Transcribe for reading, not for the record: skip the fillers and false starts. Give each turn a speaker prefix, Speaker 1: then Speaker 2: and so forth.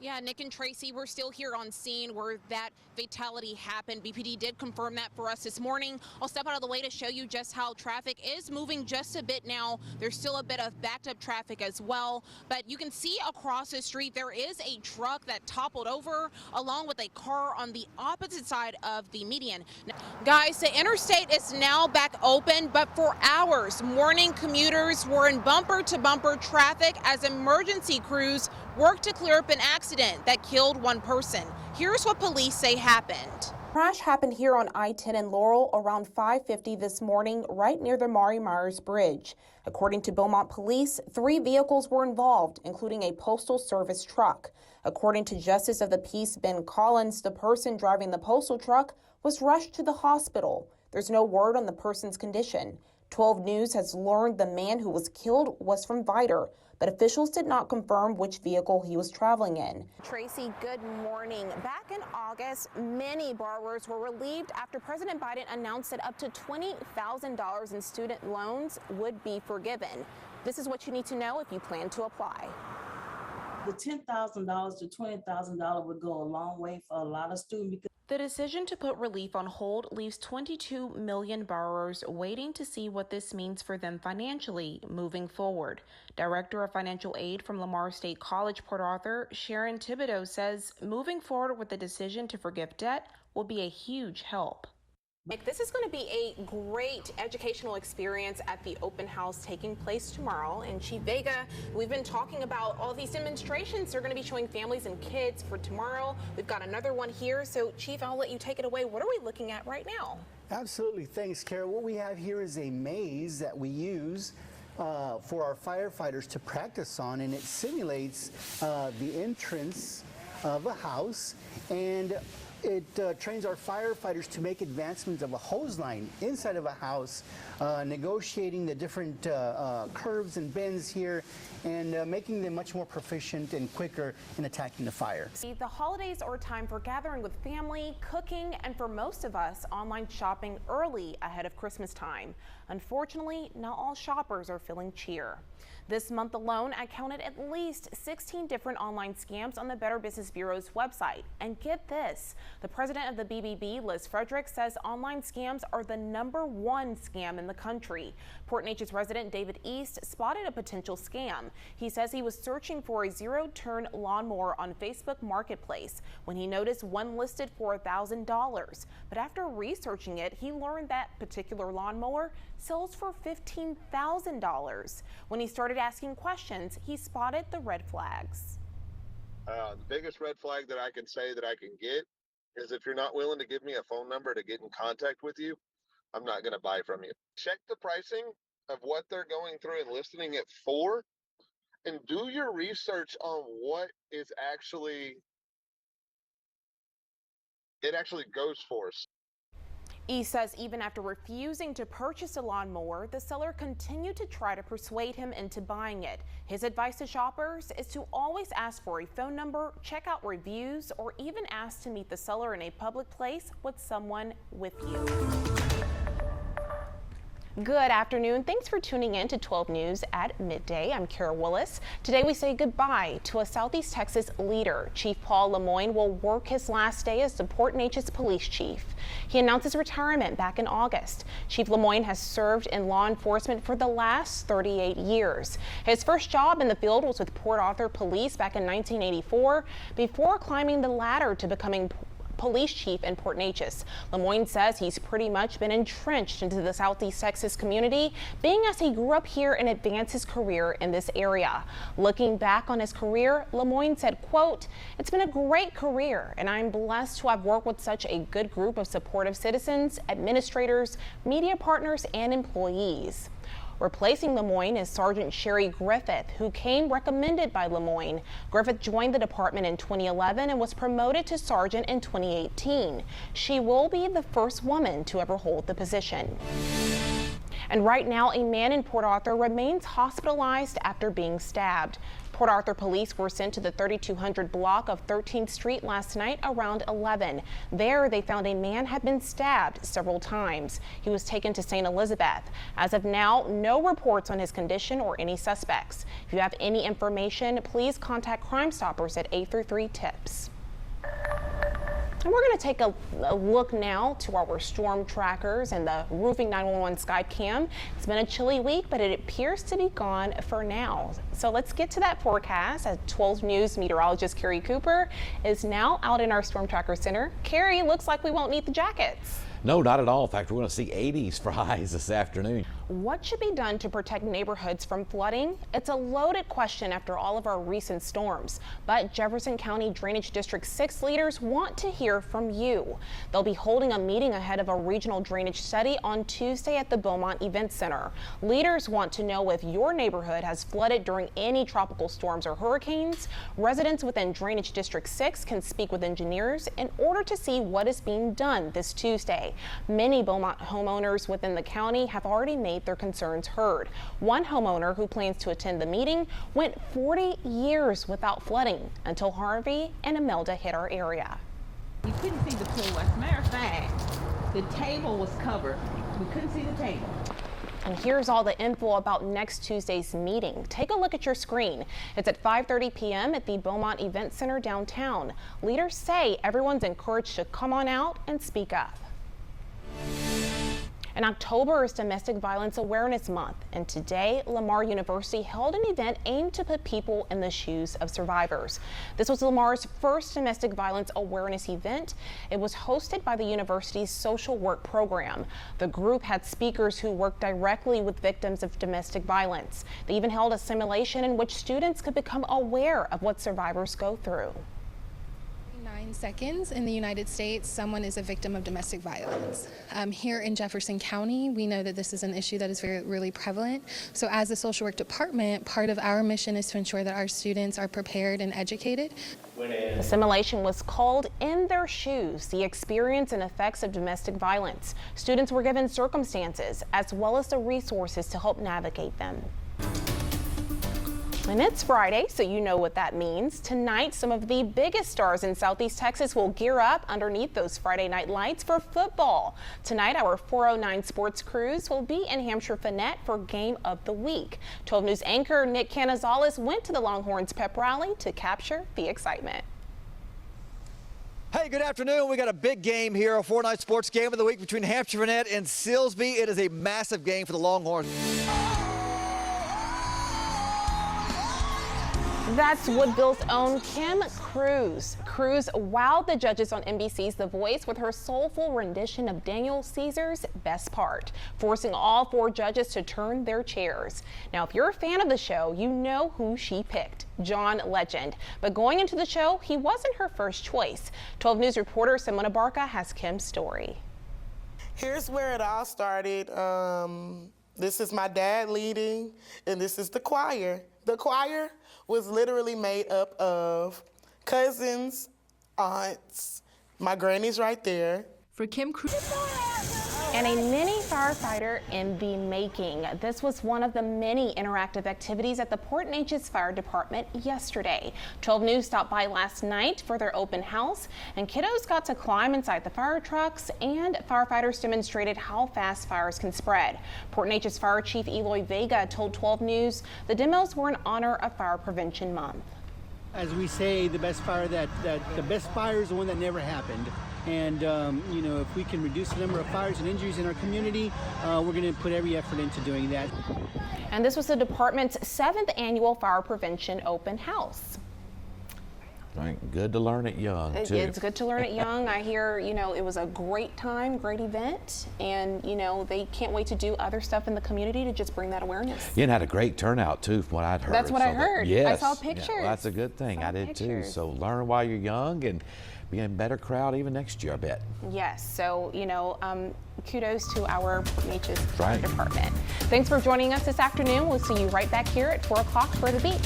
Speaker 1: Yeah, Nick and Tracy, we're still here on scene where that fatality happened. BPD did confirm that for us this morning. I'll step out of the way to show you just how traffic is moving just a bit now. There's still a bit of backed up traffic as well, but you can see across the street there is a truck that toppled over along with a car on the opposite side of the median. Now, guys, the interstate is now back open, but for hours, morning commuters were in bumper-to-bumper traffic as emergency crews worked to clear up an accident that killed one person. Here's what police say happened.
Speaker 2: Crash happened here on I-10 in Laurel around 5:50 this morning, right near the Maury Myers Bridge. According to Beaumont Police, 3 vehicles were involved, including a Postal Service truck. According to Justice of the Peace Ben Collins, the person driving the postal truck was rushed to the hospital. There's no word on the person's condition. 12 News has learned the man who was killed was from Vidor, but officials did not confirm which vehicle he was traveling in.
Speaker 3: Tracy, good morning. Back in August, many borrowers were relieved after President Biden announced that up to $20,000 in student loans would be forgiven. This is what you need to know if you plan to apply.
Speaker 4: The $10,000 to $20,000 would go a long way for a lot of students.
Speaker 2: The decision to put relief on hold leaves 22 million borrowers waiting to see what this means for them financially moving forward. Director of Financial Aid from Lamar State College, Port Arthur, Sharon Thibodeau says moving forward with the decision to forgive debt will be a huge help.
Speaker 3: Nick, this is going to be a great educational experience at the open house taking place tomorrow in Chief Vega. We've been talking about all these demonstrations they're going to be showing families and kids for tomorrow. We've got another one here. So, Chief, I'll let you take it away. What are we looking at right now?
Speaker 5: Absolutely. Thanks, Kara. What we have here is a maze that we use for our firefighters to practice on, and it simulates the entrance of a house, and it trains our firefighters to make advancements of a hose line inside of a house, negotiating the different curves and bends here, and making them much more proficient and quicker in attacking the fire.
Speaker 3: The holidays are a time for gathering with family, cooking, and for most of us, online shopping early ahead of Christmas time. Unfortunately, not all shoppers are feeling cheer. This month alone, I counted at least 16 different online scams on the Better Business Bureau's website. And get this, the president of the BBB, Liz Frederick, says online scams are the #1 scam in the country. Port Neches resident David East spotted a potential scam. He says he was searching for a zero-turn lawnmower on Facebook Marketplace when he noticed one listed for $1,000. But after researching it, he learned that particular lawnmower sells for $15,000. When he started asking questions, he spotted the red flags.
Speaker 6: The biggest red flag that I can say that I can get is if you're not willing to give me a phone number to get in contact with you, I'm not going to buy from you. Check the pricing of what they're going through and listing it for, and do your research on what is actually goes for.
Speaker 3: East says even after refusing to purchase a lawnmower, the seller continued to try to persuade him into buying it. His advice to shoppers is to always ask for a phone number, check out reviews, or even ask to meet the seller in a public place with someone with you. Good afternoon. Thanks for tuning in to 12 News at midday. I'm Kara Willis. Today we say goodbye to a Southeast Texas leader. Chief Paul Lemoyne will work his last day as the Port Neches police chief. He announced his retirement back in August. Chief Lemoyne has served in law enforcement for the last 38 years. His first job in the field was with Port Arthur Police back in 1984 before climbing the ladder to becoming police chief in Port Neches. Lemoyne says he's pretty much been entrenched into the Southeast Texas community, being as he grew up here and advanced his career in this area. Looking back on his career, Lemoyne said, quote, "It's been a great career, and I'm blessed to have worked with such a good group of supportive citizens, administrators, media partners, and employees." Replacing Lemoyne is Sergeant Sherry Griffith, who came recommended by Lemoyne. Griffith joined the department in 2011 and was promoted to sergeant in 2018. She will be the first woman to ever hold the position. And right now, a man in Port Arthur remains hospitalized after being stabbed. Port Arthur police were sent to the 3200 block of 13th Street last night around 11. There, they found a man had been stabbed several times. He was taken to St. Elizabeth. As of now, no reports on his condition or any suspects. If you have any information, please contact Crime Stoppers at 833-TIPS. And we're going to take a look now to our storm trackers and the Roofing 911 Sky Cam. It's been a chilly week, but it appears to be gone for now. So let's get to that forecast. As 12 News meteorologist Carrie Cooper is now out in our storm tracker center. Carrie, looks like we won't need the jackets.
Speaker 7: No, not at all. In fact, we're going to see 80s for highs this afternoon.
Speaker 3: What should be done to protect neighborhoods from flooding? It's a loaded question after all of our recent storms, but Jefferson County Drainage District 6 leaders want to hear from you. They'll be holding a meeting ahead of a regional drainage study on Tuesday at the Beaumont Event Center. Leaders want to know if your neighborhood has flooded during any tropical storms or hurricanes. Residents within Drainage District 6 can speak with engineers in order to see what is being done this Tuesday. Many Beaumont homeowners within the county have already made their concerns heard. One homeowner who plans to attend the meeting went 40 years without flooding until Harvey and Imelda hit our area.
Speaker 8: We couldn't see the pool. As a matter of fact, the table was covered. We couldn't see the table.
Speaker 3: And here's all the info about next Tuesday's meeting. Take a look at your screen. It's at 5:30 p.m. at the Beaumont Event Center downtown. Leaders say everyone's encouraged to come on out and speak up. And October is Domestic Violence Awareness Month, and today Lamar University held an event aimed to put people in the shoes of survivors. This was Lamar's first domestic violence awareness event. It was hosted by the university's social work program. The group had speakers who worked directly with victims of domestic violence. They even held a simulation in which students could become aware of what survivors go through.
Speaker 9: 9 seconds in the United States, someone is a victim of domestic violence. Here in Jefferson County, we know that this is an issue that is really prevalent. So as a social work department, part of our mission is to ensure that our students are prepared and educated.
Speaker 3: The simulation was called In Their Shoes, the experience and effects of domestic violence. Students were given circumstances as well as the resources to help navigate them. And it's Friday, so you know what that means. Tonight, some of the biggest stars in Southeast Texas will gear up underneath those Friday night lights for football. Tonight, our 409 sports crews will be in Hampshire Finette for Game of the Week. 12 News anchor Nick Canizales went to the Longhorns pep rally to capture the excitement.
Speaker 10: Hey, good afternoon. We got a big game here, a 4-night sports game of the week between Hampshire Finette and Silsbee. It is a massive game for the Longhorns.
Speaker 3: That's Woodville's own Kim Cruz. Cruz wowed the judges on NBC's The Voice with her soulful rendition of Daniel Caesar's Best Part, forcing all 4 judges to turn their chairs. Now, if you're a fan of the show, you know who she picked, John Legend. But going into the show, he wasn't her first choice. 12 News reporter Simona Barca has Kim's story.
Speaker 11: Here's where it all started. This is my dad leading, and this is the choir. The choir was literally made up of cousins, aunts, my granny's right there.
Speaker 12: For Kim Cruz.
Speaker 3: And a mini firefighter in the making. This was one of the many interactive activities at the Port Neches Fire Department yesterday. 12 News stopped by last night for their open house, and kiddos got to climb inside the fire trucks, and firefighters demonstrated how fast fires can spread. Port Neches Fire Chief Eloy Vega told 12 News the demos were in honor of Fire Prevention Month.
Speaker 13: As we say, the best fire the best fire is the one that never happened. And, you know, if we can reduce the number of fires and injuries in our community, we're going to put every effort into doing that.
Speaker 3: And this was the department's 7th annual fire prevention open house.
Speaker 7: Right. Good to learn it young, too.
Speaker 3: It's good to learn it young. I hear, you know, it was a great time, great event, and, you know, they can't wait to do other stuff in the community to just bring that awareness.
Speaker 7: Yeah, and had a great turnout, too, from what I'd heard.
Speaker 3: That's what I heard.
Speaker 7: Yes.
Speaker 3: I saw pictures.
Speaker 7: Yeah, well, that's a good thing. I did, too. So learn while you're young and be a better crowd even next year, I bet.
Speaker 3: Yes. So, you know, kudos to our Neches
Speaker 7: Right.
Speaker 3: Department. Thanks for joining us this afternoon. We'll see you right back here at 4 o'clock for The Beat.